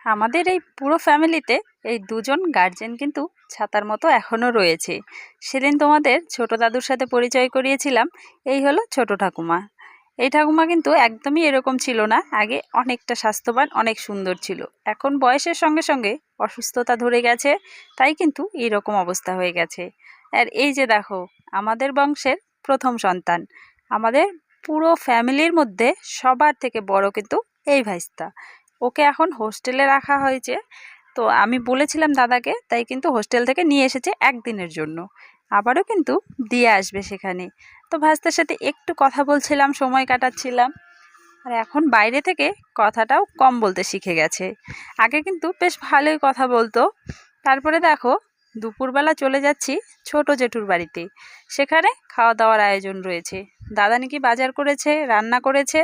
আমাদের এই পুরো ফ্যামিলিতে এই দুজন গার্জেন কিন্তু ছাতার মতো এখনো রয়েছে। সেদিন তোমাদের ছোট দাদুর সাথে পরিচয় করিয়েছিলাম। এই হলো ছোট ঠাকুমা। এই ঠাকুমা কিন্তু একদমই এরকম ছিল না, আগে অনেকটা স্বাস্থ্যবান, অনেক সুন্দর ছিল। এখন বয়সের সঙ্গে সঙ্গে অসুস্থতা ধরে গেছে, তাই কিন্তু এইরকম অবস্থা হয়ে গেছে। আর এই যে দেখো, আমাদের বংশের প্রথম সন্তান, আমাদের পুরো ফ্যামিলির মধ্যে সবার থেকে বড় কিন্তু এই ভাইস্তা। ওকে এখন হোস্টেলে রাখা হয়েছে। তো আমি বলেছিলাম দাদাকে, তাই কিন্তু হোস্টেল থেকে নিয়ে এসেছে একদিনের জন্য, আবারও কিন্তু দিয়ে আসবে সেখানে। তো ভাস্তার সাথে একটু কথা বলছিলাম, সময় কাটাচ্ছিলাম। আর এখন বাইরে থেকে কথাটাও কম বলতে শিখে গেছে। আগে কিন্তু বেশ ভালোই কথা বলতো। তারপরে দেখো, দুপুরবেলা চলে যাচ্ছি ছোট জেঠুর বাড়িতে। সেখানে খাওয়া দাওয়ার আয়োজন রয়েছে। দাদা নাকি বাজার করেছে, রান্না করেছে,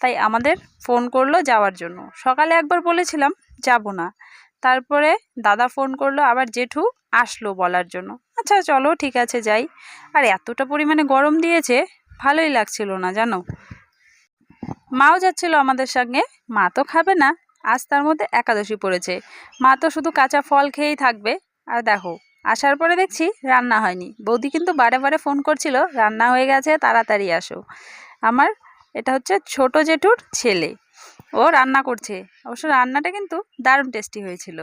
তাই আমাদের ফোন করলো যাওয়ার জন্য। সকালে একবার বলেছিলাম যাব না, তারপরে দাদা ফোন করলো, আবার জেঠু আসলো বলার জন্য। আচ্ছা চলো ঠিক আছে যাই। আর এতটা পরিমাণে গরম দিয়েছে, ভালোই লাগছিল না জানো। মাও যাচ্ছিল আমাদের সঙ্গে। মা তো খাবে না, আজ তার মধ্যে একাদশী পড়েছে। মা তো শুধু কাঁচা ফল খেয়েই থাকবে। আর দেখো, আসার পরে দেখছি রান্না হয়নি। বৌদি কিন্তু বারে বারে ফোন করছিল, রান্না হয়ে গেছে, তাড়াতাড়ি আসো। আমার এটা হচ্ছে ছোট জেঠুর ছেলে, ও রান্না করছে। অবশ্য রান্নাটা কিন্তু দারুণ টেস্টি হয়েছিল।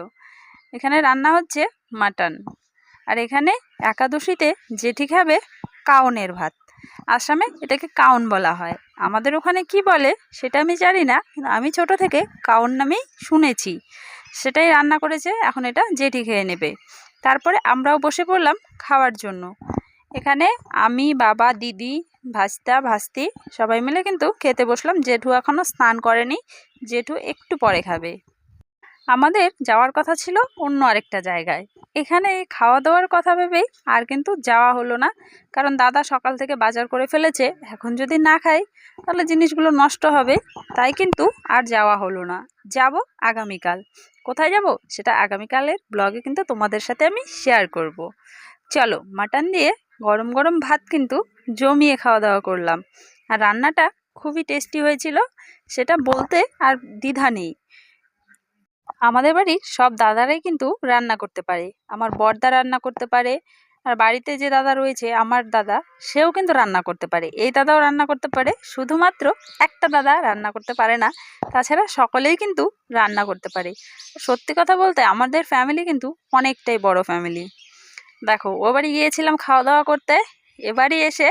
এখানে রান্না হচ্ছে মাটন। আর এখানে একাদশীতে জেঠি খাবে কাউনের ভাত। আসামে এটাকে কাউন বলা হয়। আমাদের ওখানে কি বলে সেটা আমি জানি না, কিন্তু আমি ছোট থেকে কাউন নামেই শুনেছি। সেটাই রান্না করেছে, এখন এটা জেঠি খেয়ে নেবে। তারপরে আমরাও বসে পড়লাম খাওয়ার জন্য। এখানে আমি, বাবা, দিদি, ভাস্তা, ভাস্তি সবাই মিলে কিন্তু খেতে বসলাম। জেঠু এখনও স্নান করেনি, জেঠু একটু পরে খাবে। আমাদের যাওয়ার কথা ছিল অন্য আরেকটা জায়গায়। এখানে এই খাওয়া দাওয়ার কথা ভেবেই আর কিন্তু যাওয়া হলো না। কারণ দাদা সকাল থেকে বাজার করে ফেলেছে, এখন যদি না খাই তাহলে জিনিসগুলো নষ্ট হবে। তাই কিন্তু আর যাওয়া হলো না। যাব আগামীকাল। কোথায় যাব সেটা আগামীকালের ব্লগে কিন্তু তোমাদের সাথে আমি শেয়ার করব। চলো, মাটন দিয়ে গরম গরম ভাত কিন্তু জমিয়ে খাওয়া দাওয়া করলাম। আর রান্নাটা খুবই টেস্টি হয়েছিল, সেটা বলতে আর দ্বিধা নেই। আমাদের বাড়ির সব দাদারাই কিন্তু রান্না করতে পারে। আমার বড়দা রান্না করতে পারে, আর বাড়িতে যে দাদা রয়েছে আমার দাদা, সেও কিন্তু রান্না করতে পারে। এই দাদাও রান্না করতে পারে, শুধুমাত্র একটা দাদা রান্না করতে পারে না। তাছাড়া সকলেই কিন্তু রান্না করতে পারে। সত্যি কথা বলতে আমাদের ফ্যামিলি কিন্তু অনেকটাই বড় ফ্যামিলি। দেখো, ও বাড়ি গিয়েছিলাম খাওয়া দাওয়া করতে, এবারই এসে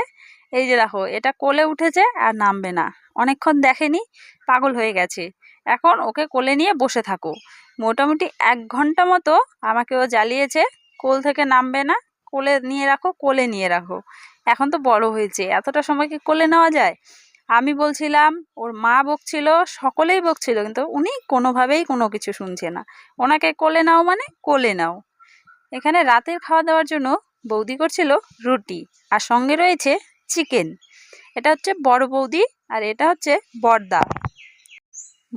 এই যে দেখো, এটা কোলে উঠেছে আর নামবে না। অনেকক্ষণ দেখেনি, পাগল হয়ে গেছে। এখন ওকে কোলে নিয়ে বসে থাকো। মোটামুটি 1 ঘন্টা মতো আমাকে ও জ্বালিয়েছে। কোল থেকে নামবে না। কোলে নিয়ে রাখো, কোলে নিয়ে রাখো। এখন তো বড় হয়েছে, এতটা সময় কি কোলে নেওয়া যায়? আমি বলছিলাম, ওর মা বকছিল, সকলেই বকছিল, কিন্তু উনি কোনোভাবেই কোনো কিছু শুনছে না। ওনাকে কোলে নাও মানে কোলে নাও। এখানে রাতের খাওয়া দাওয়ার জন্য বৌদি করছিল রুটি, আর সঙ্গে রয়েছে চিকেন। এটা হচ্ছে বড় বৌদি, আর এটা হচ্ছে বড়দা।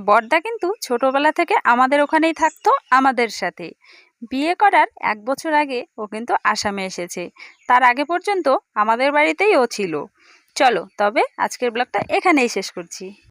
বড়দা কিন্তু ছোটবেলা থেকে আমাদের ওখানেই থাকতো আমাদের সাথে। বিয়ে করার 1 বছর আগে ও কিন্তু আসামে এসেছে। তার আগে পর্যন্ত আমাদের বাড়িতেই ও ছিল। চলো তবে আজকের ব্লগটা এখানেই শেষ করছি।